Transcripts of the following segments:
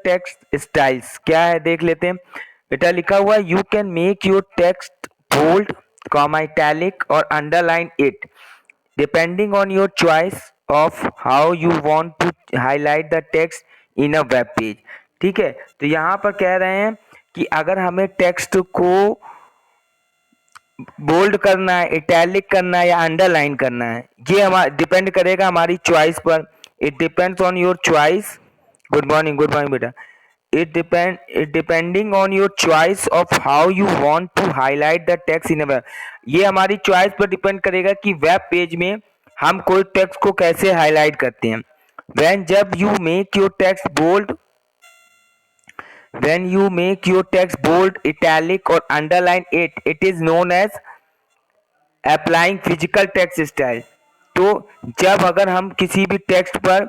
Text styles क्या है देख लेते हैं। बेटा लिखा हुआ है you can make your text bold, comma, italic और underline it depending on your choice of how you want to highlight the text in a web page. ठीक है, तो यहाँ पर कह रहे हैं कि अगर हमें टेक्स्ट को बोल्ड करना है, इटैलिक करना है या अंडरलाइन करना है, ये हमारा डिपेंड करेगा हमारी चॉइस पर। It depends on your choice. Good morning बेटा। It depending on your choice of how you want to highlight the text in a web. ये हमारी चॉइस पर डिपेंड करेगा कि वेब पेज में हम कोई टेक्स्ट को कैसे हाईलाइट करते हैं। जब you make your text bold, when you make your text bold, italic or underline it is known as applying physical text style। तो जब अगर हम किसी भी टेक्स्ट पर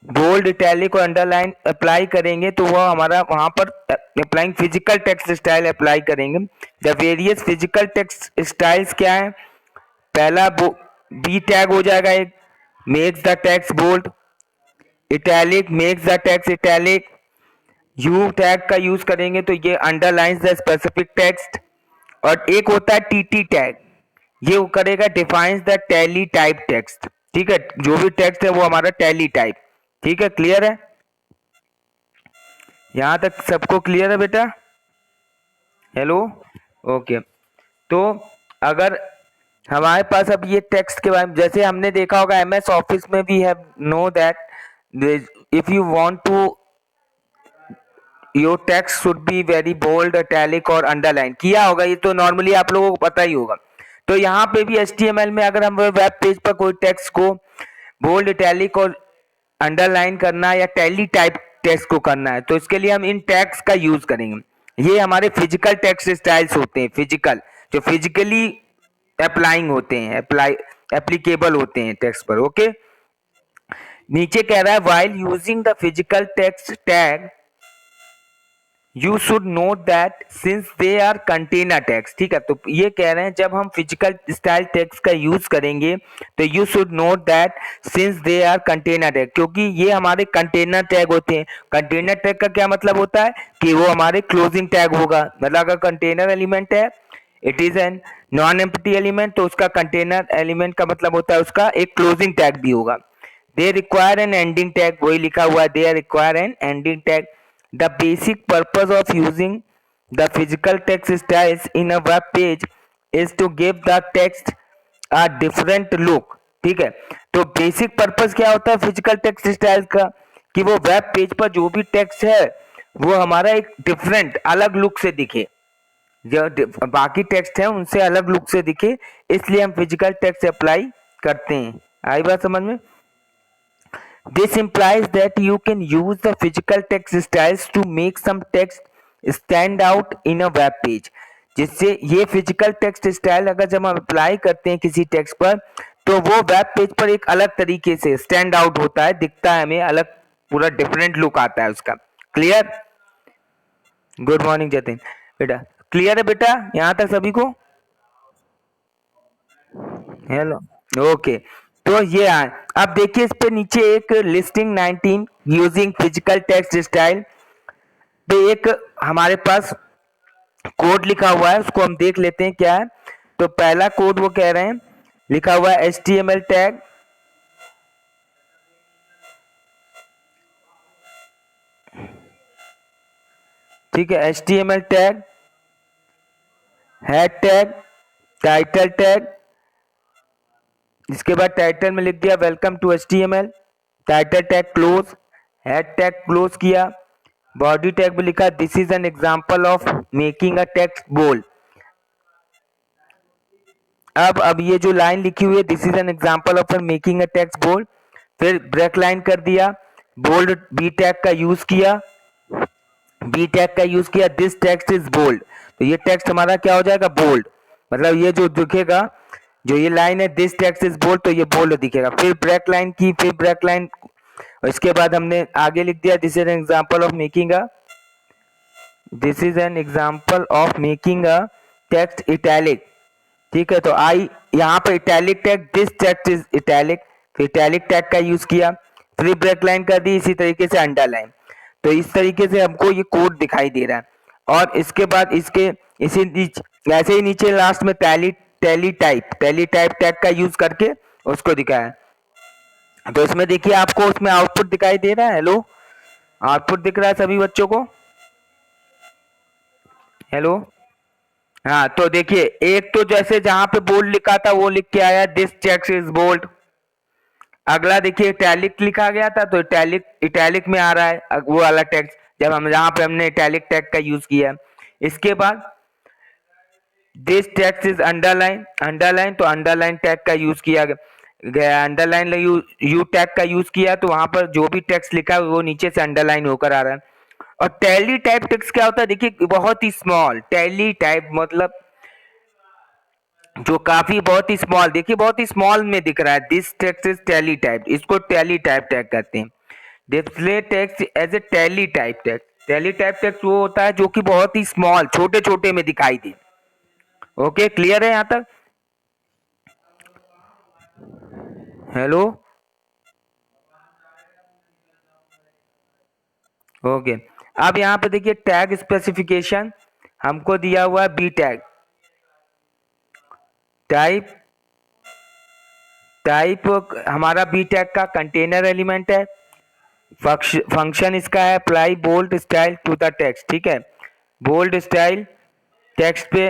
बोल्ड, इटैलिक और अंडरलाइन अप्लाई करेंगे तो वह हमारा वहां पर applying physical text style apply करेंगे। The various physical text styles क्या है? पहला बी टैग हो जाएगा, एक makes the text bold, italic makes the text italic, U tag का यूज करेंगे तो ये अंडरलाइंस द स्पेसिफिक टेक्स्ट, और एक होता है टीटी टैग, ये वो करेगा defines the tally type text. ठीक है, जो भी टेक्स्ट है वो हमारा टैली टाइप। ठीक है, क्लियर है? यहां तक सबको क्लियर है बेटा? Hello, okay. तो अगर हमारे पास अब ये टेक्स्ट के बारे में, जैसे हमने देखा होगा एमएस ऑफिस में we have know that if you want to your text should be very bold, italic और अंडरलाइन, किया होगा, ये तो नॉर्मली आप लोगों को पता ही होगा। तो यहाँ पे भी HTML में अगर हम वेब पेज पर कोई टेक्स्ट को बोल्ड, इटैलिक और अंडरलाइन करना है या टैली टाइप टेक्स्ट को करना है तो इसके लिए हम इन टैग्स का यूज करेंगे। ये हमारे फिजिकल टेक्स्ट स्टाइल्स होते हैं, फिजिकल, जो फिजिकली अप्लाइंग होते हैं, एप्लीकेबल होते हैं टेक्स्ट पर। ओके, नीचे कह रहा है while using the physical text tag you should note that since they are container tags. ठीक है, तो ये कह रहे हैं जब हम फिजिकल स्टाइल टैग्स का यूज करेंगे तो you should note that since they are container tag, क्योंकि ये हमारे कंटेनर टैग होते हैं। कंटेनर टैग का क्या मतलब होता है कि वो हमारे क्लोजिंग टैग होगा। मतलब अगर कंटेनर एलिमेंट है, it is an non empty element, तो उसका कंटेनर एलिमेंट का मतलब होता है उसका एक क्लोजिंग टैग भी होगा। They require an ending tag, वही लिखा हुआ है, they require an ending tag. The basic purpose of using the physical text styles in a web page is to give the text a different look। ठीक है, तो basic purpose क्या होता है फिजिकल टेक्स्ट स्टाइल का कि वो web page पर जो भी टेक्स्ट है वो हमारा एक डिफरेंट, अलग लुक से दिखे, जो बाकी टेक्स्ट है उनसे अलग लुक से दिखे, इसलिए हम फिजिकल टेक्स्ट अप्लाई करते हैं। आई बात समझ में? This implies that you can use the physical text styles to make some text stand out in a web page। जिससे ये फिजिकल टेक्स्ट स्टाइल अगर जब हम अप्लाई करते हैं किसी टेक्स्ट पर तो वो वेब पेज पर एक अलग तरीके से स्टैंड आउट होता है, दिखता है हमें अलग, पूरा डिफरेंट लुक आता है उसका। क्लियर? गुड मॉर्निंग जतिन बेटा, क्लियर है बेटा यहाँ तक सभी को? Hello, okay. तो ये है, अब देखिए इस पे नीचे एक listing 19 using physical text style पे एक हमारे पास कोड लिखा हुआ है, उसको हम देख लेते हैं क्या है। तो पहला कोड वो कह रहे हैं, लिखा हुआ है HTML टैग, ठीक है, HTML tag, head tag, title tag, इसके बाद टाइटल में लिख दिया welcome to HTML, title tag close, head tag close किया, बॉडी टैग में लिखा this is an example of making a text bold. अब ये जो लाइन लिखी हुई है this is an example of making a text bold, फिर ब्रेक लाइन कर दिया, बोल्ड बी टैग का यूज किया, दिस टेक्स्ट इज बोल्ड, तो ये टेक्स्ट हमारा क्या हो जाएगा? बोल्ड। मतलब ये जो दिखेगा, जो ये लाइन है दिस टेक्स्ट इज बोल्ड, तो ये बोल्ड दिखेगा। फिर ब्रेक लाइन की, फिर ब्रेक लाइन, इसके बाद हमने आगे लिख दिया this is an example of making a text italic. ठीक है, तो आई यहाँ पर italic tag, this text is italic, फिर इटैलिक टैग का यूज किया, फिर ब्रेक लाइन कर दी, इसी तरीके से अंडरलाइन। तो इस तरीके से हमको ये कोड दिखाई दे रहा है। और इसके बाद इसके इसी ऐसे ही नीचे लास्ट में टैली टाइप टैग का यूज करके उसको दिखाया। तो इसमें देखिए आपको उसमें आउटपुट दिखाई दे रहा है। हेलो, आउटपुट दिख रहा है सभी बच्चों को? हेलो, हाँ तो देखिए एक तो जैसे जहां पे बोल्ड लिखा था वो लिख के आया, दिस टेक्स्ट इज बोल्ड। अगला देखिए इटैलिक लिखा गया था तो इटैलिक में आ रहा है वो वाला टेक्स्ट, जब हम जहां पे हमने इटैलिक टैग का यूज किया। इसके बाद दिस टेक्स्ट इज अंडरलाइन तो अंडरलाइन टैग का यूज किया गया, अंडरलाइन यू टैग का यूज किया तो वहां पर जो भी टेक्स्ट लिखा है वो नीचे से अंडरलाइन होकर आ रहा है। और टैली टाइप टेक्स्ट क्या होता है? देखिए बहुत ही स्मॉल, टैली टाइप मतलब जो काफी बहुत ही स्मॉल, देखिए बहुत ही स्मॉल में दिख रहा है। This text is teletype, इसको टैली टाइप टैग कहते हैं। Display text as a teletype text, teletype text वो होता है जो कि बहुत ही स्मॉल, छोटे छोटे में दिखाई दे। ओके, क्लियर है यहां तक? Hello, okay. अब यहाँ पे देखिए टैग स्पेसिफिकेशन हमको दिया हुआ है बी टैग, टाइप हमारा बी टैग का कंटेनर एलिमेंट है। फंक्शन इसका है apply bold style to the text, ठीक है। बोल्ड स्टाइल टेक्स्ट पे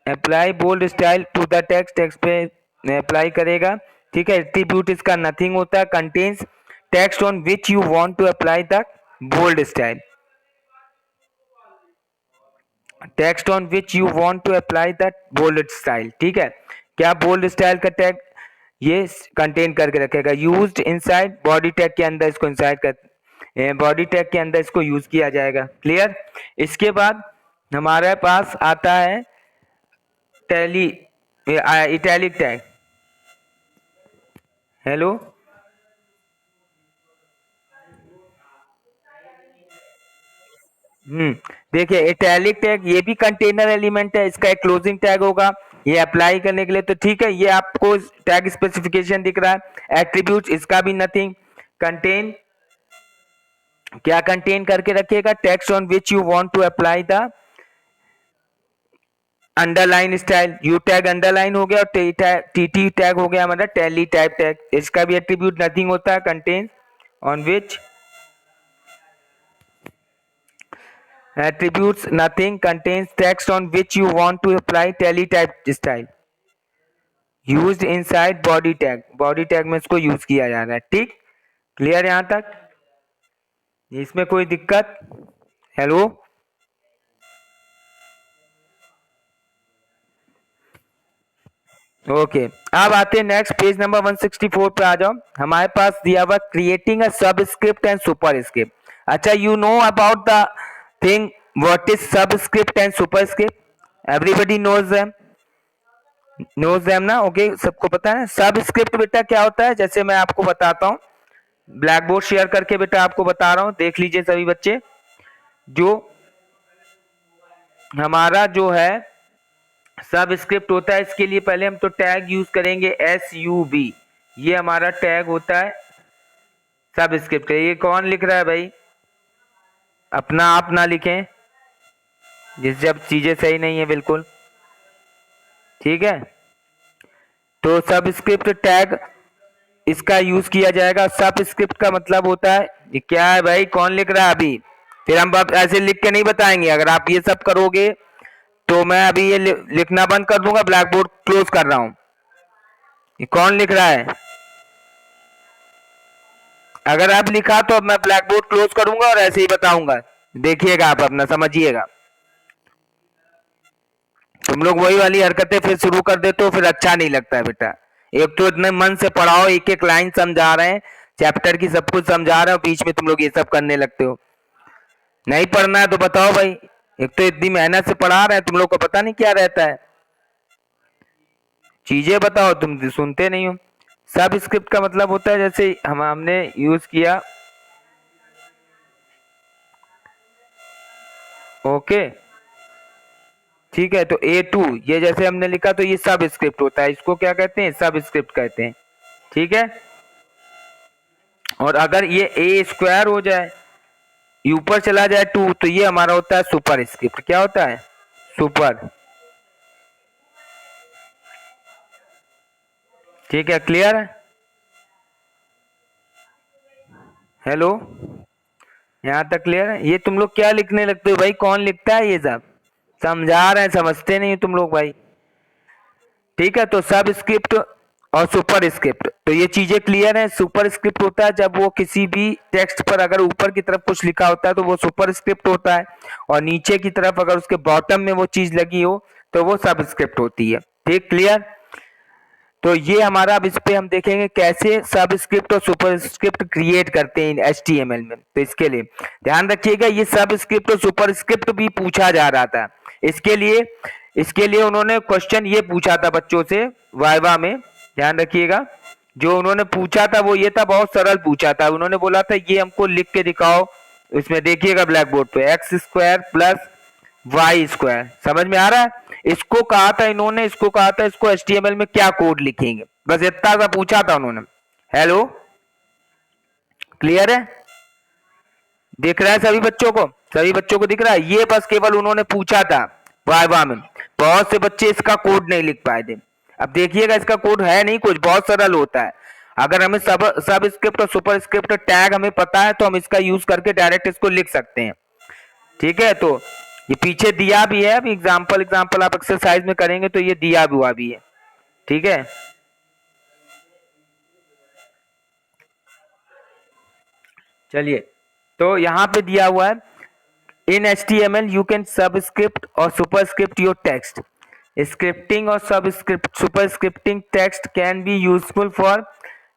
apply bold style to the text पे अप्लाई करेगा, ठीक है। एट्रीब्यूट इसका नथिंग होता है, contains text on which you want to apply the bold style, text on which you want to apply the bold style, ठीक है। क्या बोल्ड स्टाइल का टैग ये कंटेन करके रखेगा, यूज्ड इनसाइड बॉडी टैग के अंदर, इसको इनसाइड कर बॉडी टैग के अंदर इसको यूज किया जाएगा, क्लियर। इसके बाद हमारे पास आता है टैली इटैलिक टैग। हेलो, देखिए इटैलिक टैग ये भी कंटेनर एलिमेंट है, इसका एक क्लोजिंग टैग होगा ये अप्लाई करने के लिए, तो ठीक है। ये आपको टैग स्पेसिफिकेशन दिख रहा है। एट्रीब्यूट्स इसका भी नथिंग, कंटेन क्या कंटेन करके रखेगा, text on which you want to apply the underline style, U tag underline हो गया और टी टैग हो गया हमारा टैली टाइप टैग, इसका भी एट्रीब्यूट नथिंग होता है, contain on which attributes nothing, contains text on which you want to apply tally type style, used inside body tag में इसको यूज किया जा रहा है, ठीक। क्लियर यहां तक? इसमें कोई दिक्कत? Hello, okay. अब आते हैं नेक्स्ट पेज नंबर 164 पे आ जाओ। हमारे पास दिया हुआ creating a subscript and superscript. अच्छा, you know about the thing what is subscript and superscript? Everybody knows them ना? ओके, सबको पता है। सबस्क्रिप्ट बेटा क्या होता है, जैसे मैं आपको बताता हूँ, ब्लैक बोर्ड शेयर करके बेटा आपको बता रहा हूँ, देख लीजिए सभी बच्चे। जो हमारा जो है सब स्क्रिप्ट होता है, इसके लिए पहले हम तो टैग यूज करेंगे SUB, ये हमारा टैग होता है सब स्क्रिप्ट। ये कौन लिख रहा है भाई? अपना आप ना लिखें, जिस जब चीजें सही नहीं है बिल्कुल, ठीक है। तो सब स्क्रिप्ट टैग इसका यूज किया जाएगा। सब स्क्रिप्ट का मतलब होता है, ये क्या है भाई, कौन लिख रहा है अभी? फिर हम ऐसे लिख के नहीं बताएंगे, अगर आप ये सब करोगे तो मैं अभी ये लिखना बंद कर दूंगा, ब्लैक बोर्ड क्लोज कर रहा हूं। ये कौन लिख रहा है? अगर आप लिखा तो मैं ब्लैक बोर्ड क्लोज करूंगा और ऐसे ही बताऊंगा, देखिएगा आप अपना, समझिएगा। तुम लोग वही वाली हरकतें फिर शुरू कर देते हो, फिर अच्छा नहीं लगता है बेटा। एक तो इतने मन से पढ़ाओ, एक एक लाइन समझा रहे हैं, चैप्टर की सब कुछ समझा रहे हो, बीच में तुम लोग ये सब करने लगते हो। नहीं पढ़ना है तो बताओ भाई, एक तो इतनी मेहनत से पढ़ा रहे हैं, तुम लोग को पता नहीं क्या रहता है, चीजें बताओ, तुम सुनते नहीं हो। सब स्क्रिप्ट का मतलब होता है, जैसे हमने यूज किया, ओके ठीक है। तो A2 ये जैसे हमने लिखा तो ये सब स्क्रिप्ट होता है, इसको क्या कहते हैं? सब स्क्रिप्ट कहते हैं, ठीक है। और अगर ये ए स्क्वायर हो जाए, ऊपर चला जाए 2, तो ये हमारा होता है सुपर स्क्रिप्ट। क्या होता है? सुपर। ठीक है, क्लियर है? हेलो, यहाँ तक क्लियर है? ये तुम लोग क्या लिखने लगते हो भाई? कौन लिखता है ये सब? समझा रहे हैं, समझते नहीं तुम लोग भाई। ठीक है, तो सब स्क्रिप्ट और सुपर स्क्रिप्ट, तो ये चीजें क्लियर है। सुपर स्क्रिप्ट होता है जब वो किसी भी टेक्स्ट पर अगर ऊपर की तरफ कुछ लिखा होता है तो वो सुपर स्क्रिप्ट होता है, और नीचे की तरफ अगर उसके बॉटम में वो चीज लगी हो तो वो सब स्क्रिप्ट होती है। ठीक, क्लियर? तो ये हमारा, अब इस पे हम देखेंगे कैसे सब स्क्रिप्ट और सुपर स्क्रिप्ट क्रिएट करते हैं HTML में। तो इसके लिए ध्यान रखिएगा, ये सब स्क्रिप्ट और सुपर स्क्रिप्ट भी पूछा जा रहा था। इसके लिए उन्होंने क्वेश्चन ये पूछा था बच्चों से वाइवा में। ध्यान रखिएगा, जो उन्होंने पूछा था वो ये था, बहुत सरल पूछा था। उन्होंने बोला था ये हमको लिख के दिखाओ। इसमें देखिएगा ब्लैक बोर्ड पे, x square plus y square. समझ में आ रहा है? इसको कहा था इन्होंने, इसको कहा था इसको HTML में क्या कोड लिखेंगे, बस इतना सा पूछा था उन्होंने। हेलो, क्लियर है? दिख रहा है सभी बच्चों को? सभी बच्चों को दिख रहा है? ये बस केवल उन्होंने पूछा था वाइवा में। बहुत से बच्चे इसका कोड नहीं लिख पाए थे। अब देखिएगा, इसका कोड है नहीं कुछ, बहुत सरल होता है। अगर हमें सब स्क्रिप्ट और सुपर स्क्रिप्ट टैग हमें पता है तो हम इसका यूज करके डायरेक्ट इसको लिख सकते हैं। ठीक है, तो ये पीछे दिया भी है, अभी एग्जाम्पल आप एक्सरसाइज में करेंगे तो ये दिया हुआ भी है। ठीक है, चलिए, तो यहाँ पे दिया हुआ है, इन HTML you can subscript or superscript your text. Scripting or superscripting text can be useful for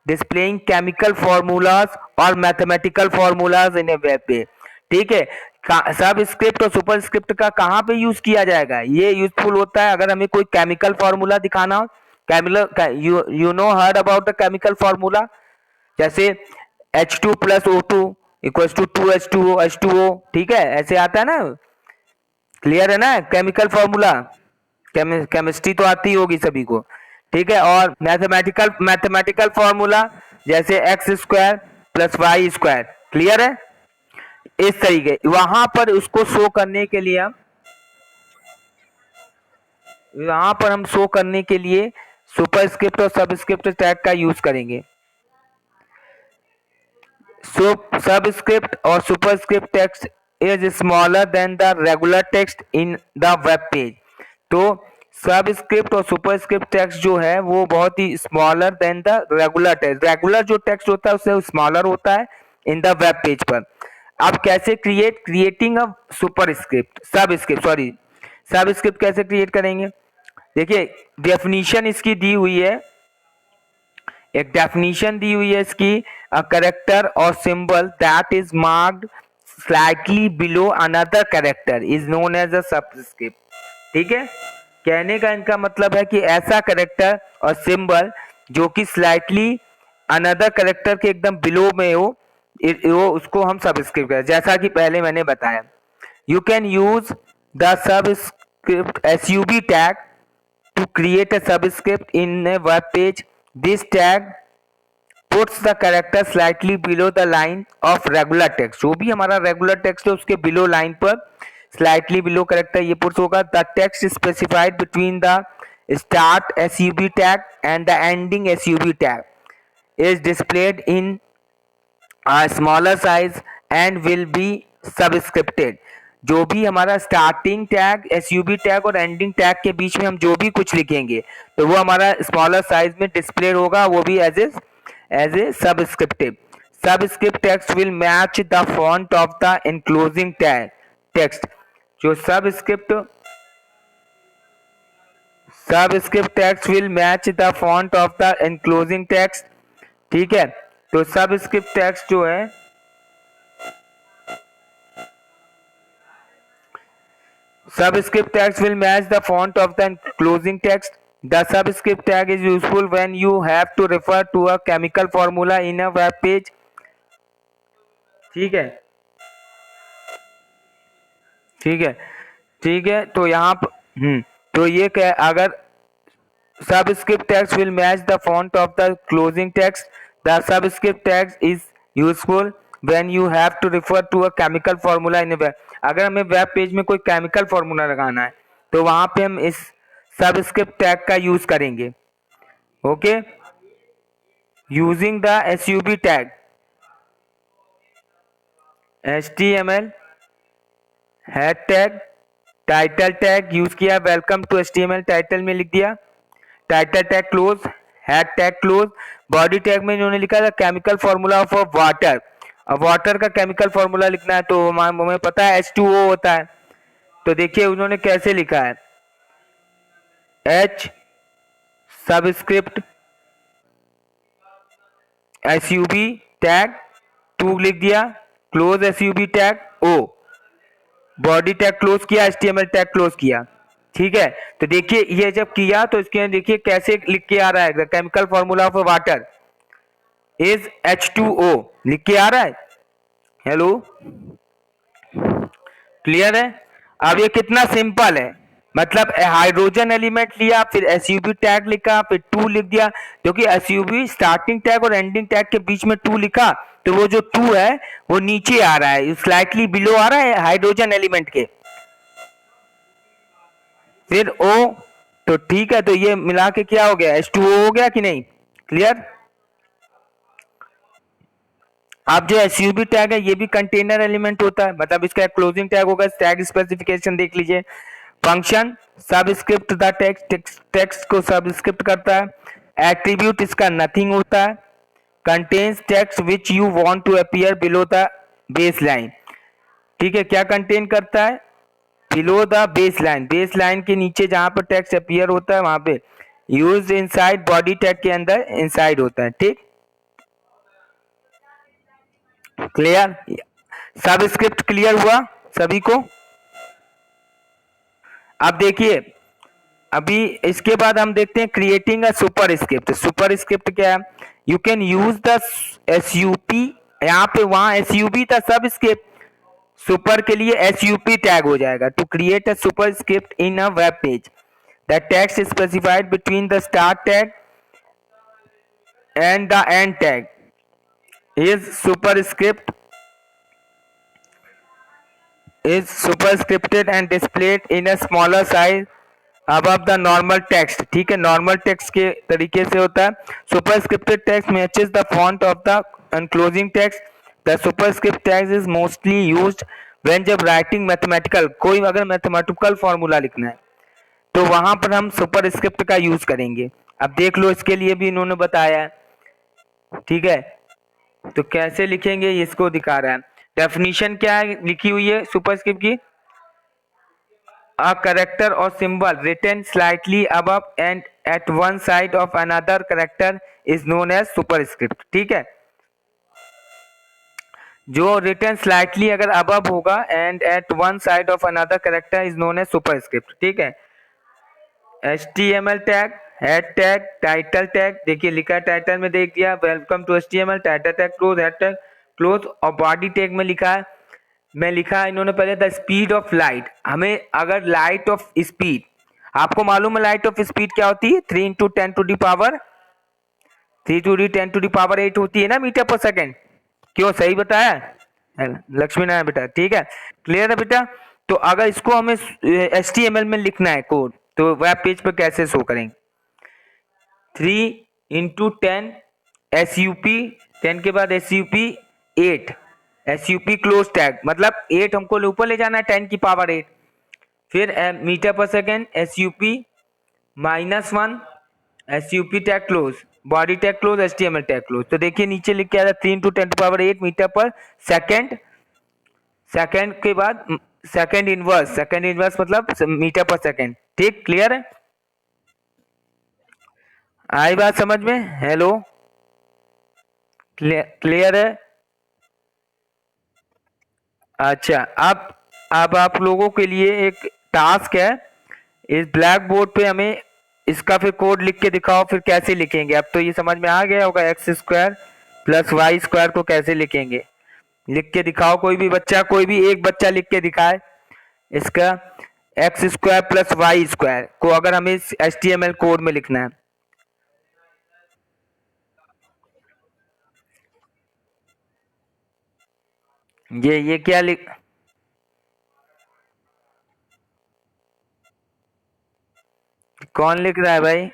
displaying chemical formulas or mathematical formulas in a web page. ठीक है, सब स्क्रिप्ट और सुपर स्क्रिप्ट का कहाँ पे यूज किया जाएगा? ये यूजफुल होता है अगर हमें कोई केमिकल फॉर्मूला दिखाना हो। You know heard about the chemical formula, जैसे H2 plus O2 equals to 2H2O। ठीक है, ऐसे आता है ना? क्लियर है ना केमिकल फॉर्मूला? केमिस्ट्री तो आती होगी सभी को। ठीक है, और मैथमेटिकल फॉर्मूला जैसे x square plus y square. Clear है? इस तरीके वहां पर उसको शो करने के लिए हम शो करने के लिए सुपर स्क्रिप्ट और सबस्क्रिप्ट टैग का यूज करेंगे। So subscript or superscript text is smaller than the regular text in the web page. तो सबस्क्रिप्ट और सुपरस्क्रिप्ट टेक्स्ट जो है वो बहुत ही smaller than the regular text. Regular जो टेक्स्ट होता है उससे स्मॉलर होता है इन द वेब पेज पर। अब कैसे क्रिएटिंग अ सुपरस्क्रिप्ट सबस्क्रिप्ट कैसे क्रिएट करेंगे? देखिए, डेफिनेशन इसकी दी हुई है, एक डेफिनेशन दी हुई है इसकी, अ करेक्टर और symbol that is marked slightly below another character is known as a subscript. ठीक है, कहने का इनका मतलब है कि ऐसा करेक्टर और सिंबल जो कि स्लाइटली अनदर करेक्टर के एकदम बिलो में हो, वो उसको हम सबस्क्रिप्ट करें। जैसा कि पहले मैंने बताया, you can use the subscript SUB tag to create a subscript in a web page. This tag puts the character slightly below the line of regular text. जो भी हमारा regular text है उसके below line पर slightly below character ये puts होगा। The text is specified between the start SUB tag and the ending SUB tag is displayed in a smaller size and will be subscripted. जो भी हमारा starting tag SUB tag और ending tag के बीच में हम जो भी कुछ लिखेंगे तो वो हमारा स्मॉलर साइज में डिस्प्ले होगा, वो भी as a subscript. Subscript text will match the font of the enclosing text. जो subscript text will match the font of the enclosing text. ठीक है, तो सबस्क्रिप्ट टेक्स्ट जो है subscript text will match the font of the enclosing text. The subscript tag is useful when you have to refer to a chemical formula in a web page. ठीक है, ठीक है, तो यहाँ पर तो ये क्या, अगर subscript text will match the font of the closing text, the subscript text is useful when you have to refer to a chemical formula in web. अगर हमें वेब पेज में कोई केमिकल फार्मूला लगाना है तो वहां पे हम इस सबस्क्रिप्ट टैग का यूज करेंगे। Okay, using the SUB tag HTML head tag title tag use किया, वेलकम टू HTML टाइटल में लिख दिया, title tag close, head tag close. Body tag में इन्होंने लिखा था केमिकल फार्मूला ऑफ वाटर। अब वाटर का केमिकल फार्मूला लिखना है तो हमें पता है H2O होता है। तो देखिए उन्होंने कैसे लिखा है, H सबस्क्रिप्ट SUB टैग 2 लिख दिया, close SUB tag O, body tag close किया, HTML टैग क्लोज किया। ठीक है, तो देखिए ये जब किया तो इसके देखिए कैसे लिख के आ रहा है, chemical formula of water is H2O लिख के आ रहा है। हेलो, क्लियर है? अब ये कितना सिंपल है, मतलब हाइड्रोजन एलिमेंट लिया, फिर SUB टैग लिखा, फिर 2 लिख दिया, क्योंकि SUB स्टार्टिंग टैग और एंडिंग टैग के बीच में 2 लिखा तो वो जो 2 है वो नीचे आ रहा है, स्लाइटली बिलो आ रहा है हाइड्रोजन एलिमेंट के, फिर O। तो ठीक है, तो ये मिला के क्या हो गया, H2O हो गया कि नहीं? क्लियर? अब जो SUB टैग है ये भी कंटेनर एलिमेंट होता है, मतलब इसका क्लोजिंग टैग होगा। टैग स्पेसिफिकेशन देख लीजिए, function subscript the text, text को सबस्क्रिप्ट करता है। एट्रीब्यूट इसका नथिंग होता है। Contains text which you want to appear below the base line. ठीक है, क्या कंटेन करता है, below the base line, base line के नीचे जहां पर टेक्स्ट अपीयर होता है वहां पे। यूज इनसाइड बॉडी टैग के अंदर इनसाइड होता है। ठीक, क्लियर? सबस्क्रिप्ट क्लियर हुआ सभी को? अब देखिए, अभी इसके बाद हम देखते हैं creating a super script. Super script क्या है, you can use the SUP, यहाँ पे वहां SUB था सब स्क्रिप्ट, सुपर के लिए SUP टैग हो जाएगा। To create a superscript in a web page, the text specified between the start tag and the end tag is superscript is superscripted and displayed in a smaller size above the normal text। ठीक है, normal text के तरीके से होता है। Superscripted text matches the font of the enclosing text. The superscript text is mostly used when जब writing mathematical, कोई अगर मैथमेटिकल फॉर्मूला लिखना है तो वहां पर हम सुपरस्क्रिप्ट का यूज करेंगे। अब देख लो, इसके लिए भी इन्होंने बताया है। ठीक है, तो कैसे लिखेंगे इसको दिखा रहा है। डेफिनेशन क्या है लिखी हुई है सुपरस्क्रिप्ट की, a character or symbol written slightly above and at one side of another character is known as superscript। ठीक है, जो रिटन स्लाइटली अगर above होगा and at one side of another character is known as superscript। ठीक है, HTML tag, head tag, title tag, देखिए लिखा है टाइटल में, देख दिया welcome to HTML, title tag close, head tag close, और बॉडी टैग में लिखा है, मैं लिखा है इन्होंने पहले द स्पीड ऑफ लाइट। हमें अगर लाइट ऑफ स्पीड, आपको मालूम है लाइट ऑफ स्पीड क्या होती है, 3 × 10 to the power 3 × 10 to the power 8 होती है ना मीटर पर सेकेंड। क्यों, सही बताया लक्ष्मी नारायण बेटा? ठीक है, क्लियर है बेटा? तो अगर इसको हमें HTML में लिखना है कोड तो वेब पेज पर कैसे शो करेंगे, 3 × 10 SUP, 10 के बाद SUP 8, SUP क्लोज टैग, मतलब 8 हमको ऊपर ले जाना है 10 की पावर 8, फिर मीटर पर second SUP -1, SUP tag close, body tag close, HTML tag close. तो देखिए नीचे लिख के आ रहा है 3 × 10⁸ मीटर पर सेकेंड, सेकेंड के बाद सेकेंड इनवर्स, सेकेंड इनवर्स मतलब मीटर पर सेकेंड। ठीक, क्लियर है? आई बात समझ में? हेलो, क्लियर है? अच्छा, अब आप लोगों के लिए एक टास्क है, इस ब्लैक बोर्ड पे हमें इसका फिर कोड लिख के दिखाओ, फिर कैसे लिखेंगे। अब तो ये समझ में आ गया होगा x² + y² को कैसे लिखेंगे, लिख के दिखाओ। कोई भी बच्चा, कोई भी एक बच्चा लिख के दिखाए इसका x² + y² को, अगर हमें इस HTML कोड में लिखना है। ये क्या लिख कौन लिख रहा है भाई?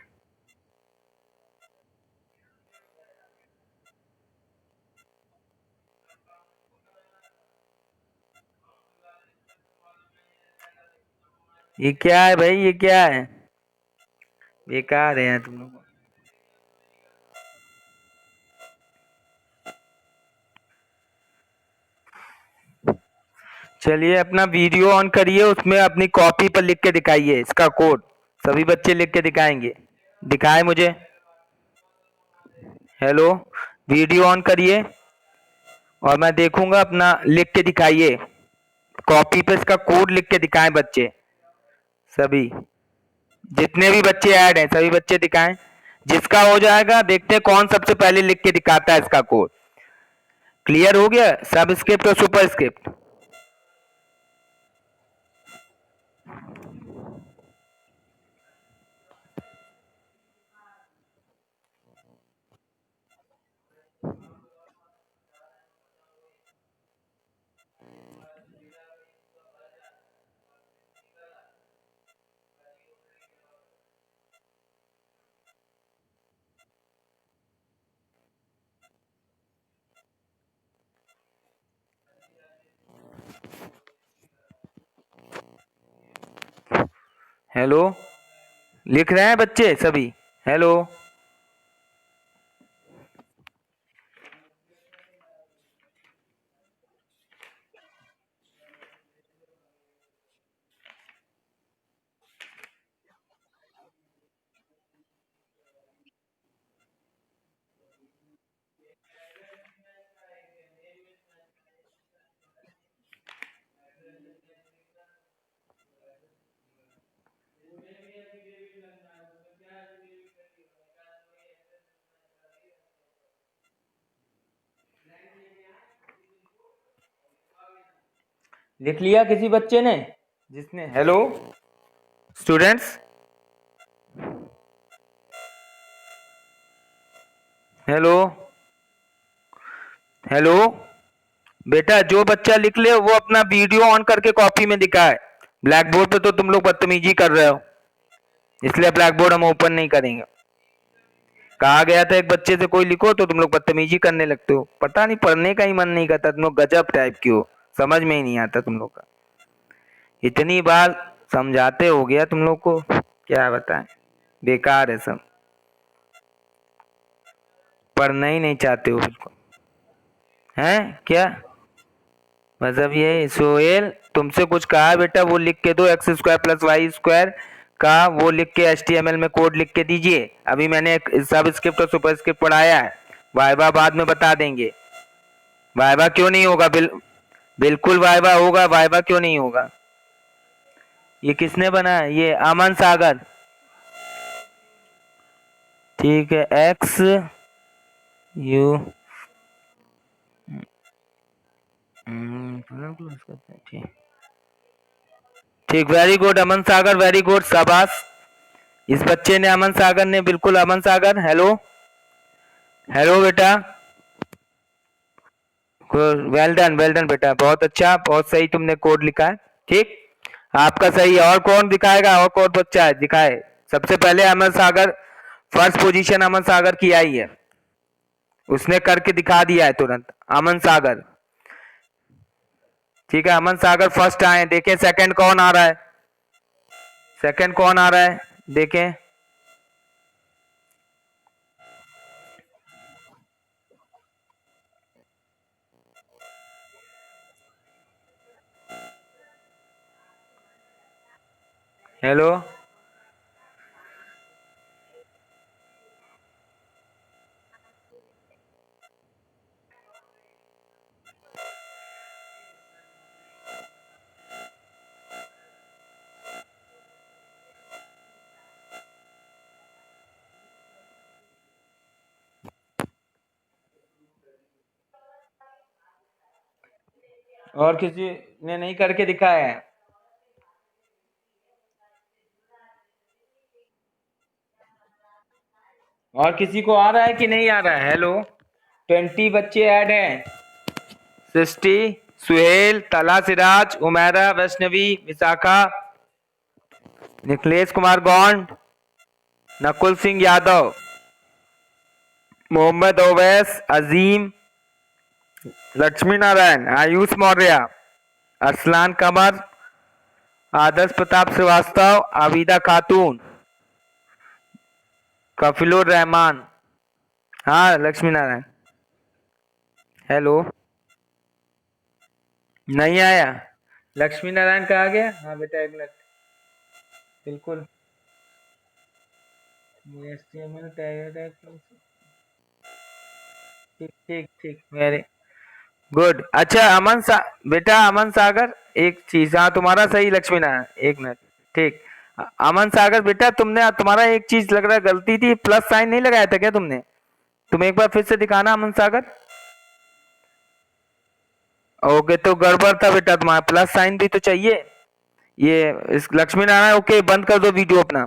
ये क्या है भाई, ये क्या है? बेकार है यार तुम लोग। चलिए अपना वीडियो ऑन करिए, उसमें अपनी कॉपी पर लिख के दिखाइए इसका कोड। सभी बच्चे लिख के दिखाएंगे। दिखाए मुझे। हेलो, वीडियो ऑन करिए और मैं देखूंगा, अपना लिख के दिखाइए। कॉपी पे इसका कोड लिख के दिखाएं बच्चे सभी। जितने भी बच्चे ऐड हैं सभी बच्चे दिखाएं। जिसका हो जाएगा देखते हैं कौन सबसे पहले लिख के दिखाता है इसका कोड। क्लियर हो गया सब स्क्रिप्ट और सुपर स्क्रिप्ट? हेलो, लिख रहे हैं बच्चे सभी? हेलो। लिख लिया किसी बच्चे ने? जिसने हेलो स्टूडेंट्स, हेलो हेलो। बेटा जो बच्चा लिख ले वो अपना वीडियो ऑन करके कॉपी में दिखाए। ब्लैक बोर्ड पे तो तुम लोग बदतमीजी कर रहे हो, इसलिए ब्लैक बोर्ड हम ओपन नहीं करेंगे। कहा गया था एक बच्चे से कोई लिखो तो तुम लोग बदतमीजी करने लगते हो। पता नहीं पढ़ने का ही मन नहीं करता, तुम लोग गजब टाइप की हो। समझ में ही नहीं आता तुम लोग का। इतनी बार समझाते हो गया तुम लोग को, क्या बताएं। बेकार है सब, पढ़ना ही नहीं चाहते हो बिल्कुल। हैं क्या मतलब? ये सोहेल तुमसे कुछ कहा बेटा? वो लिख के दो, x square plus y square का वो लिख के HTML में कोड लिख के दीजिए। अभी मैंने एक सब स्क्रिप्ट और सुपर स्क्रिप्ट पढ़ाया है। वाइवा बाद में बता देंगे। वाइवा क्यों नहीं होगा? बिल्कुल वाइवा होगा, वाइवा क्यों नहीं होगा? ये किसने बनाया? ये अमन सागर। ठीक है, एक्स यू ठीक ठीक, वेरी गुड अमन सागर, वेरी गुड, शाबाश। इस बच्चे ने, अमन सागर ने, बिल्कुल अमन सागर। हेलो हेलो बेटा, वेल डन बेटा, बहुत अच्छा, बहुत सही तुमने कोड लिखा है। ठीक, आपका सही है। और कौन दिखाएगा? और कौन बच्चा है दिखाए? सबसे पहले अमन सागर, फर्स्ट पोजीशन अमन सागर की आई है। उसने करके दिखा दिया है तुरंत, अमन सागर। ठीक है, अमन सागर फर्स्ट आए। देखें सेकंड कौन आ रहा है? सेकंड कौन आ रहा है देखें। हेलो, और किसी ने नहीं करके दिखाया है? और किसी को आ रहा है कि नहीं आ रहा है? हेलो, 20 बच्चे ऐड हैं। 60 सुहेल, तला सिराज, उमेरा, वैष्णवी, विशाखा, निखिलेश कुमार गौंड, नकुल सिंह यादव, मोहम्मद ओवैस, अजीम, लक्ष्मी नारायण, आयुष मौर्य, अरसलान कमर, आदर्श प्रताप श्रीवास्तव, आबिदा खातून, कफिलुर रहमान। हाँ लक्ष्मी नारायण। हेलो, नहीं आया? लक्ष्मी नारायण का आ गया? हाँ बेटा एक मिनट, बिल्कुल। HTML टैग, ठीक ठीक ठीक, वेरी गुड। अच्छा बेटा अमन सागर, एक चीज, हाँ तुम्हारा सही लक्ष्मी नारायण, एक मिनट, ठीक। अमन सागर बेटा, तुम्हारा एक चीज लग रहा है गलती थी, प्लस साइन नहीं लगाया था क्या तुमने? तुम एक बार फिर से दिखाना अमन सागर। ओके, तो गड़बड़ था बेटा, तुम्हारा प्लस साइन भी तो चाहिए। ये इस लक्ष्मी नारायण, ओके बंद कर दो वीडियो अपना,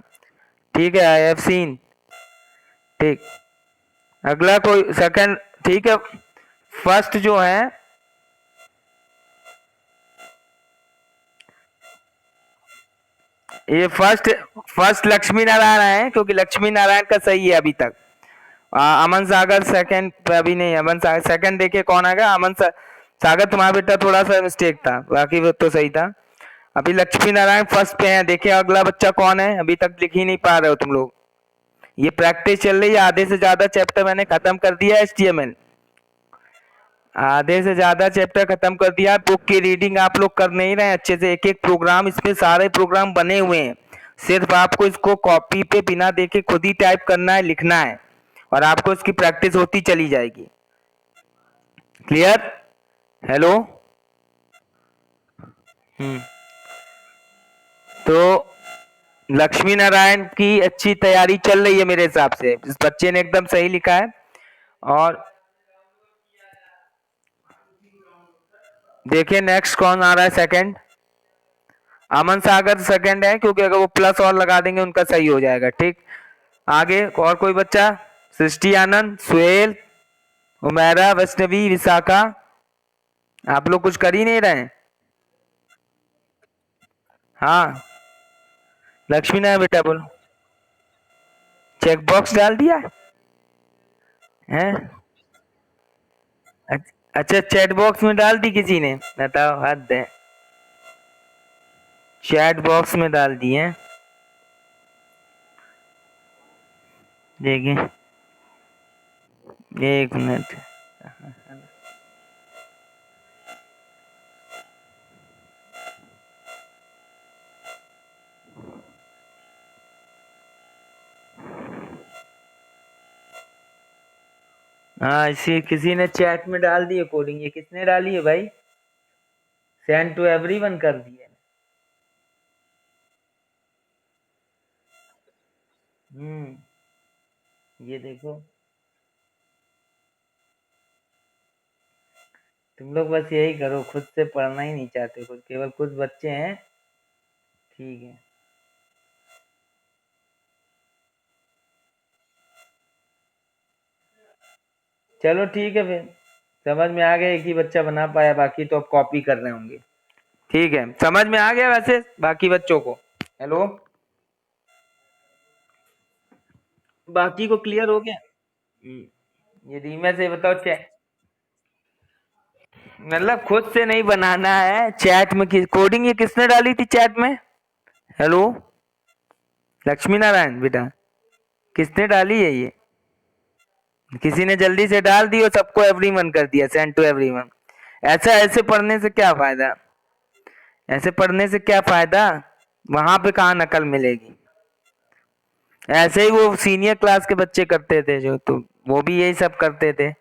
ठीक है, आई हैव सीन। ठीक, अगला कोई सेकंड, ठीक है। फर्स्ट जो है, ये फर्स्ट लक्ष्मी नारायण है, क्योंकि लक्ष्मी नारायण का सही है अभी तक। अमन सागर सेकंड पे अभी नहीं है। अमन सागर सेकंड, देखिए कौन आएगा। सागर तुम्हारा बेटा थोड़ा सा मिस्टेक था, बाकी वो तो सही था। अभी लक्ष्मी नारायण फर्स्ट पे हैं, देखिए अगला बच्चा कौन है, अभी तक लिख ही नहीं पा रहे हो तुम लोग। ये प्रैक्टिस चल रही है, आधे से ज्यादा चैप्टर मैंने खत्म कर दिया HTML, आधे से ज्यादा चैप्टर खत्म कर दिया। बुक की रीडिंग आप लोग कर नहीं रहे अच्छे से, एक एक प्रोग्राम, इसमें सारे प्रोग्राम बने हुए हैं, सिर्फ आपको इसको कॉपी पे बिना देखे खुद ही टाइप करना है, लिखना है, और आपको इसकी प्रैक्टिस होती चली जाएगी। क्लियर? हेलो। तो लक्ष्मी नारायण की अच्छी तैयारी चल रही है मेरे हिसाब से, इस बच्चे ने एकदम सही लिखा है। और देखिए नेक्स्ट कौन आ रहा है सेकंड। अमन सागर सेकंड है, क्योंकि अगर वो प्लस और लगा देंगे उनका सही हो जाएगा। ठीक, आगे और कोई बच्चा? सृष्टि आनंद, सुहेल, उमेरा, वैष्णवी, विशाखा, आप लोग कुछ कर ही नहीं रहे? हाँ लक्ष्मी नारायण बेटा बोलो। चेक बॉक्स डाल दिया है? अच्छा, चैट बॉक्स में डाल दी किसी ने? बताओ, हद है। चैट बॉक्स में डाल दिए, देखिए एक मिनट। हाँ, इसी किसी ने चैट में डाल दी है कोडिंग। ये किसने डाली है भाई? सेंड टू एवरीवन कर दी है। ये देखो, तुम लोग बस यही करो, खुद से पढ़ना ही नहीं चाहते, कुछ केवल कुछ बच्चे हैं। ठीक है, चलो ठीक है फिर, समझ में आ गया, एक ही बच्चा बना पाया, बाकी तो अब कॉपी कर रहे होंगे। ठीक है, समझ में आ गया वैसे बाकी बच्चों को? हेलो, बाकी को क्लियर हो गया? ये रीमा से बताओ, चैट मतलब खुद से नहीं बनाना है, चैट में कोडिंग ये किसने डाली थी चैट में? हेलो लक्ष्मी नारायण बेटा, किसने डाली है ये? किसी ने जल्दी से डाल दी और सबको एवरीवन कर दिया, सेंड टू एवरीवन। ऐसे पढ़ने से क्या फायदा? ऐसे पढ़ने से क्या फायदा? वहां पे कहाँ नकल मिलेगी? ऐसे ही वो सीनियर क्लास के बच्चे करते थे जो, तो वो भी यही सब करते थे,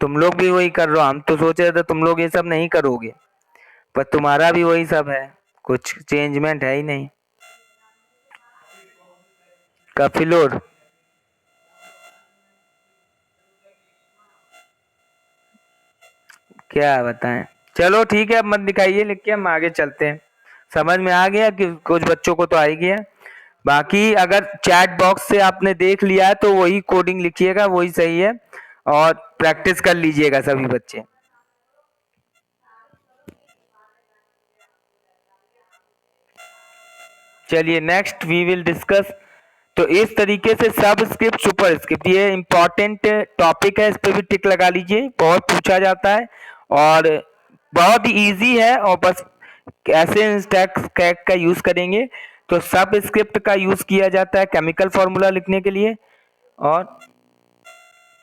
तुम लोग भी वही कर रहे हो। हम तो सोच रहे थे तुम लोग ये सब नहीं करोगे, पर तुम्हारा भी वही सब है, कुछ चेंजमेंट है ही नहीं। कफिलोर, क्या बताएं। चलो ठीक है, अब मत दिखाइए लिख के, हम आगे चलते हैं। समझ में आ गया कि कुछ बच्चों को तो आ ही गया, बाकी अगर चैट बॉक्स से आपने देख लिया है तो वही कोडिंग लिखिएगा, वही सही है, और प्रैक्टिस कर लीजिएगा सभी बच्चे। चलिए नेक्स्ट वी विल डिस्कस। तो इस तरीके से सब स्क्रिप्ट सुपर स्क्रिप्ट, ये इंपॉर्टेंट टॉपिक है, इस पे भी टिक लगा लीजिए, बहुत पूछा जाता है और बहुत ही इजी है। और बस कैसे स्टैक का यूज करेंगे, तो सब स्क्रिप्ट का यूज किया जाता है केमिकल फॉर्मूला लिखने के लिए। और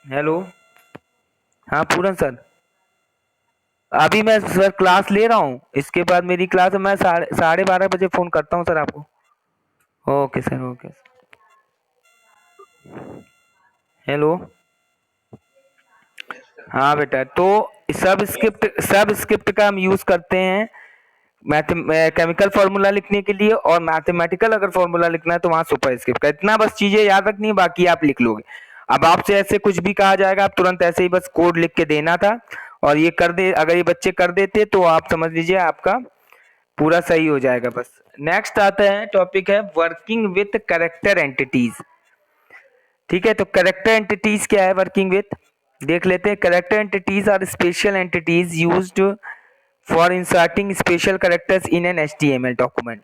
हेलो, हाँ पूरन सर, अभी मैं सर क्लास ले रहा हूँ, इसके बाद मेरी क्लास है, मैं 12:30 बजे फोन करता हूँ सर आपको। Okay sir, okay. हेलो, हाँ बेटा, तो सब स्क्रिप्ट का हम यूज करते हैं केमिकल फॉर्मूला लिखने के लिए, और मैथमेटिकल अगर फॉर्मूला लिखना है तो वहां सुपर स्क्रिप्ट का। इतना बस चीजें याद रखनी है, बाकी आप लिख लोगे। अब आपसे ऐसे कुछ भी कहा जाएगा, आप तुरंत ऐसे ही बस कोड लिख के देना था, और ये कर दे, अगर ये बच्चे कर देते तो आप समझ लीजिए आपका पूरा सही हो जाएगा। बस नेक्स्ट आता है टॉपिक है वर्किंग विथ करेक्टर एंटिटीज। ठीक है, तो करेक्टर एंटिटीज क्या है, वर्किंग विथ देख लेते हैं। Character entities are special entities used for inserting special characters in an HTML document.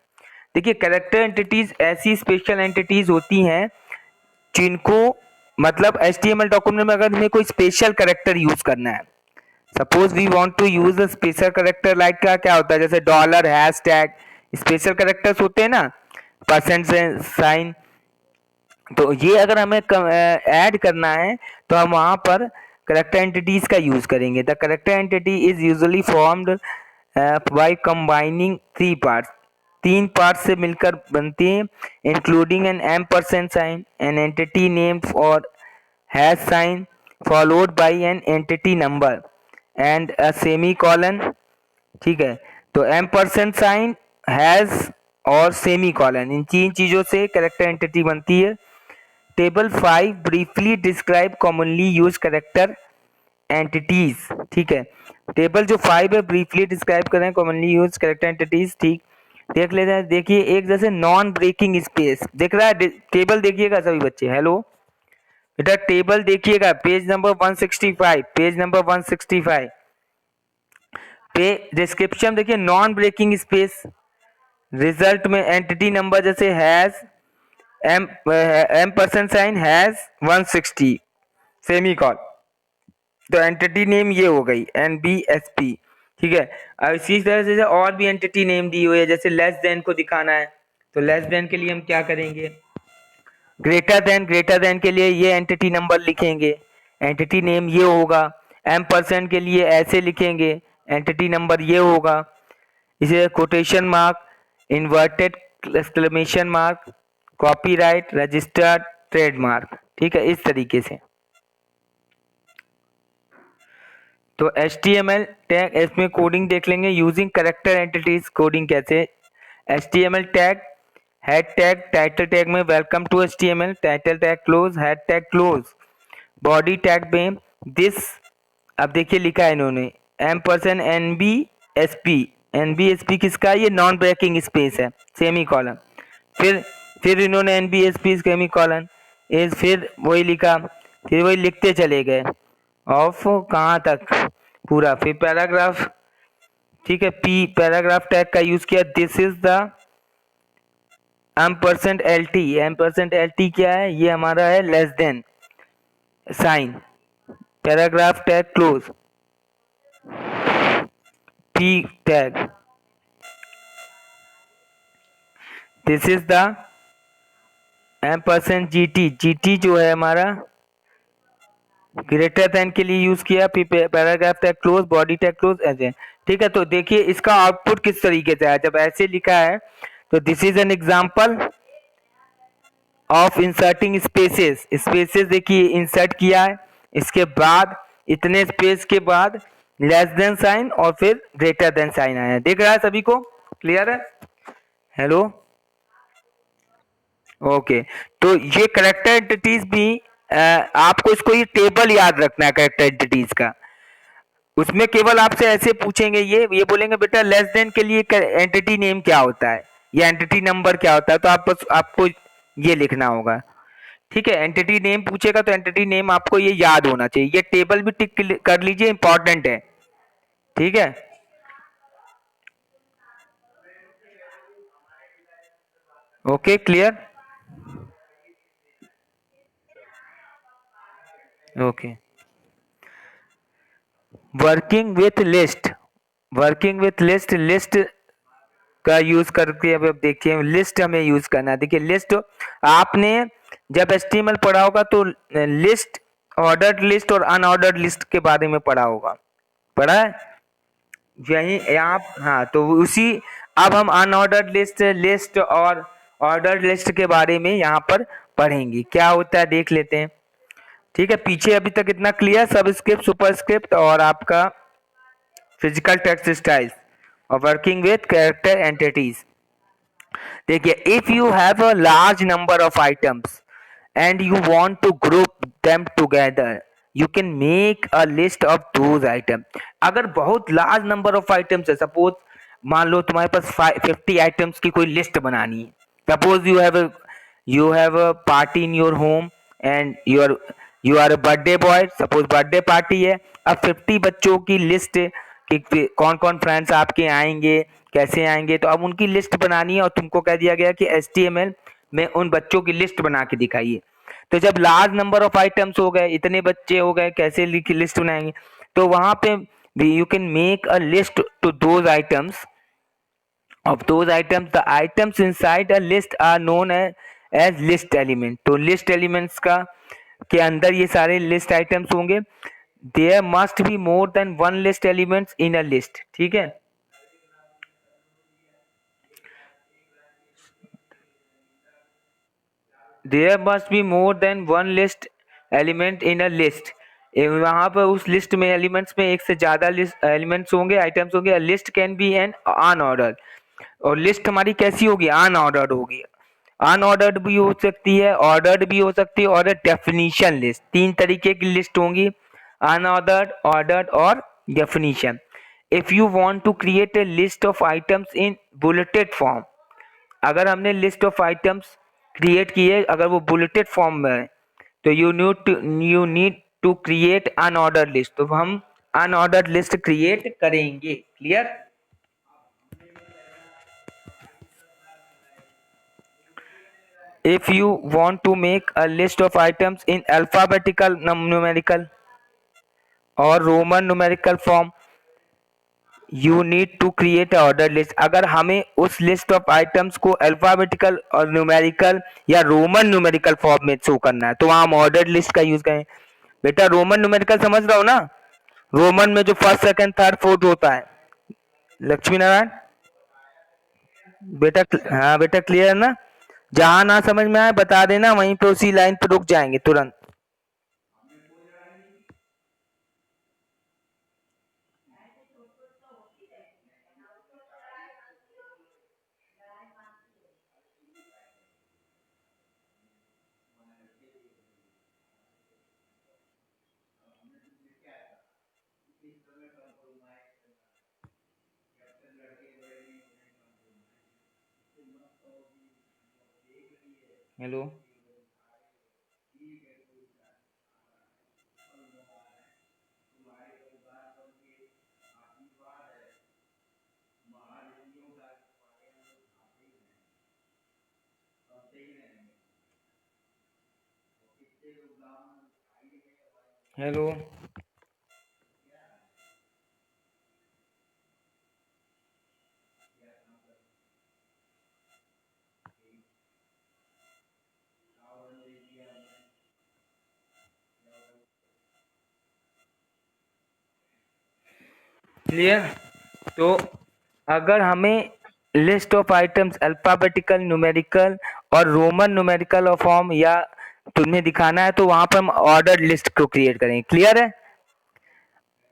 देखिए, करेक्टर एंटिटीज ऐसी स्पेशल एंटिटीज होती हैं जिनको मतलब HTML डॉक्यूमेंट में अगर हमें कोई स्पेशल करेक्टर यूज करना है, suppose we want to use a special character like का क्या होता है, जैसे डॉलर, हैशटैग, स्पेशल करेक्टर्स होते हैं ना, परसेंट साइन, तो ये अगर हमें ऐड करना है तो हम वहां पर करेक्टर एंटिटीज का यूज करेंगे। The character entity is usually formed by combining 3 parts, 3 part से मिलकर बनती है, including an ampersand sign, an entity name और hash sign followed by an entity number and a semicolon. ठीक है, तो एम्परसेंड साइन, हैश और semicolon, इन 3 चीजों से करेक्टर एंटिटी बनती है। Table 5 briefly describe commonly use character entities. ठीक है, टेबल जो 5 है ब्रीफली डिस्क्राइब कर रहे हैं कॉमनली यूज करेक्टर एंटिटीज। ठीक, देख लेते हैं। देखिए, एक जैसे नॉन ब्रेकिंग स्पेस दिख रहा है, टेबल देखिएगा सभी बच्चे। हेलो बेटा, टेबल देखिएगा, पेज नंबर 165, पेज नंबर 165 पे डिस्क्रिप्शन देखिए, नॉन ब्रेकिंग स्पेस, रिजल्ट में एंटिटी नंबर जैसे has em percent sign has 160 semicolon, तो एंटिटी नेम ये हो गई NBSP। ठीक है, अब इसी तरह से और भी एंटिटी नेम दी हुई है, जैसे लेस देन को दिखाना है तो लेस देन के लिए हम क्या करेंगे, ग्रेटर देन के लिए ये एंटिटी नंबर लिखेंगे, एंटिटी नेम ये होगा। एम परसेंट के लिए ऐसे लिखेंगे, एंटिटी नंबर ये होगा। इसे quotation mark, inverted exclamation mark, copyright, registered, trademark. ठीक है, इस तरीके से। तो HTML टैग, इसमें कोडिंग देख लेंगे यूजिंग करेक्टर एंटिटीज। कोडिंग कैसे, HTML tag, head tag, title tag में welcome to HTML, title tag close, head tag close, body tag में दिस, अब देखिए लिखा है इन्होंने MNBSP, NBSP किसका, ये नॉन ब्रेकिंग स्पेस है, सेमी कॉलन, फिर इन्होंने NBSP सेमी कॉलन इज, फिर वही लिखा, फिर वही लिखते चले गए ऑफ कहाँ तक पूरा, फिर पैराग्राफ। ठीक है, P पैराग्राफ टैग का यूज किया, this is the %LT, %LT क्या है, ये हमारा है less than sign, paragraph tag close, P tag, this is the %GT जो है हमारा ग्रेटर देन के लिए यूज किया, फिर paragraph tag close, body tag close, ऐसे। ठीक है, तो देखिए इसका आउटपुट किस तरीके से है, जब ऐसे लिखा है तो this is an example of inserting spaces, spaces देखिए इंसर्ट किया है, इसके बाद इतने स्पेस के बाद लेस देन साइन और फिर ग्रेटर देन साइन आया, देख रहा है सभी को, क्लियर है। हेलो, ओके, तो ये करेक्टर एंटिटीज भी आपको इसको ये टेबल याद रखना है करेक्टर एंटिटीज का। उसमें केवल आपसे ऐसे पूछेंगे, ये बोलेंगे बेटा लेस देन के लिए एंटिटी नेम क्या होता है या एंटिटी नंबर क्या होता है, तो आप बस आपको ये लिखना होगा। ठीक है, एंटिटी नेम पूछेगा तो एंटिटी नेम आपको ये याद होना चाहिए, ये टेबल भी टिक कर लीजिए, इंपॉर्टेंट है। ठीक है, okay clear. Okay, working with list. Working with list, list का यूज करके अब देखिए लिस्ट हमें यूज करना है। देखिए लिस्ट आपने जब एचटीएमएल पढ़ा होगा तो लिस्ट, ऑर्डर्ड लिस्ट और अनऑर्डर्ड लिस्ट के बारे में पढ़ा होगा, पढ़ा है यही यहाँ। हाँ तो उसी, अब हम अनऑर्डर्ड लिस्ट, लिस्ट और ऑर्डर्ड लिस्ट के बारे में यहाँ पर पढ़ेंगे, क्या होता है देख लेते हैं। ठीक है, पीछे अभी तक इतना क्लियर, सबस्क्रिप्ट सुपरस्क्रिप्ट और आपका फिजिकल टेक्स्ट स्टाइल्स और वर्किंग विथ कैरेक्टर एंटिटीज। देखिए, if you have a large number of items and you want to group them together, you can make a list of those item. अगर बहुत large number of items है, suppose मान लो तुम्हारे पास 50 items की कोई list बनानी है। Suppose you have a party in your home and you are a birthday boy, suppose birthday party है। अब 50 बच्चों की लिस्ट कि कौन कौन फ्रेंड्स आपके आएंगे, कैसे आएंगे, तो अब उनकी लिस्ट बनानी है और तुमको कह दिया गया कि HTML में उन बच्चों की लिस्ट बना के दिखाइए। तो जब लार्ज नंबर ऑफ आइटम्स हो गए, इतने बच्चे हो गए, कैसे लिस्ट बनाएंगे, तो वहां पे you can make a list to those items of those items. The items inside a list are known as list element। तो list elements का के अंदर ये सारे list items होंगे। There must be more than one list elements in a list। ठीक है, there must be more than one list element in a list। वहां पर उस लिस्ट में एलिमेंट्स में एक से ज्यादा लिस्ट एलिमेंट्स होंगे, आइटम्स होंगे। List can be an unordered, और लिस्ट हमारी कैसी होगी, अनऑर्डर्ड होगी। अनऑर्डर्ड भी हो सकती है, ऑर्डर्ड भी हो सकती है, और डेफिनेशन लिस्ट, तीन तरीके की लिस्ट होंगी, अनऑर्डर्ड, ऑर्डर्ड और definition. If you want to create a list of items in bulleted form, अगर हमने लिस्ट ऑफ आइटम्स क्रिएट की है, अगर वो बुलेटेड फॉर्म में है, तो you need to create unordered list, तो हम अनऑर्डर्ड लिस्ट क्रिएट करेंगे। Clear. If you want to make a list of items in alphabetical, numerical or Roman numerical form, you need to create a ordered list। अगर हमें उस list of items को alphabetical और numerical या Roman numerical form में show करना है, तो वहां हम ऑर्डर्ड लिस्ट का यूज करें। बेटा रोमन न्यूमेरिकल समझ रहा हो ना, रोमन में जो फर्स्ट सेकंड थर्ड फोर्थ होता है। लक्ष्मी नारायण बेटा, हाँ बेटा क्लियर है ना। जहां ना समझ में आए बता देना, वहीं पे उसी लाइन पे रुक जाएंगे तुरंत। Hello, hello, clear. तो अगर हमें list of items alphabetical, numerical और रोमन न्यूमेरिकल और फॉर्म या तुम्हें दिखाना है, तो वहां पर हम ऑर्डर्ड लिस्ट को क्रिएट करेंगे। क्लियर है।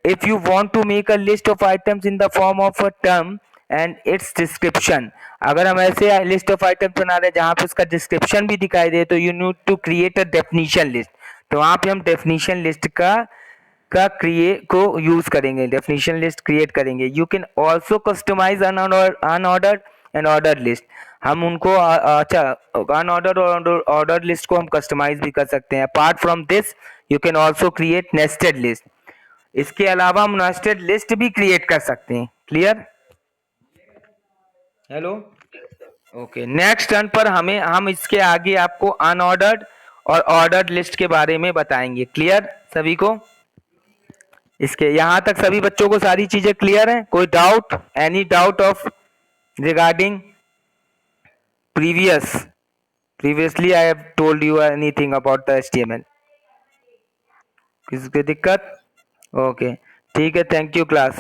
If you want to make a list of items in the form of a term and its description, अगर हम ऐसे लिस्ट ऑफ आइटम्स बना रहे हैं जहां पे उसका डिस्क्रिप्शन भी दिखाई दे, तो you need to create a definition list. तो वहां पे हम डेफिनेशन लिस्ट का क्रिएट को यूज करेंगे, डेफिनेशन लिस्ट क्रिएट करेंगे। You can also customize unordered and order list. हम उनको अच्छा अनऑर्डर्ड और ऑर्डर लिस्ट को हम कस्टमाइज भी कर सकते हैं। Apart from this you can also create nested list. इसके अलावा हम नेस्टेड लिस्ट भी क्रिएट कर सकते हैं। Clear. Hello, okay, next turn पर हम इसके आगे आपको अनऑर्डर्ड और ऑर्डर्ड लिस्ट के बारे में बताएंगे। क्लियर सभी को? इसके यहाँ तक सभी बच्चों को सारी चीजें क्लियर हैं? कोई doubt, any doubt of regarding previously I have told you anything about the HTML? किसी की दिक्कत? ओके, ठीक है, thank you class,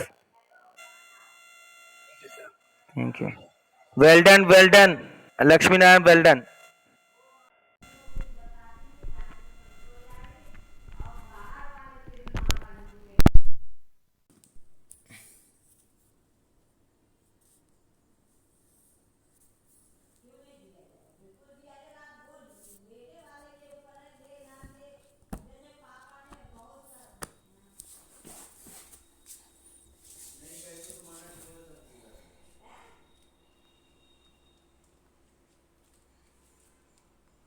thank you, well done Lakshmi Narayan, well done.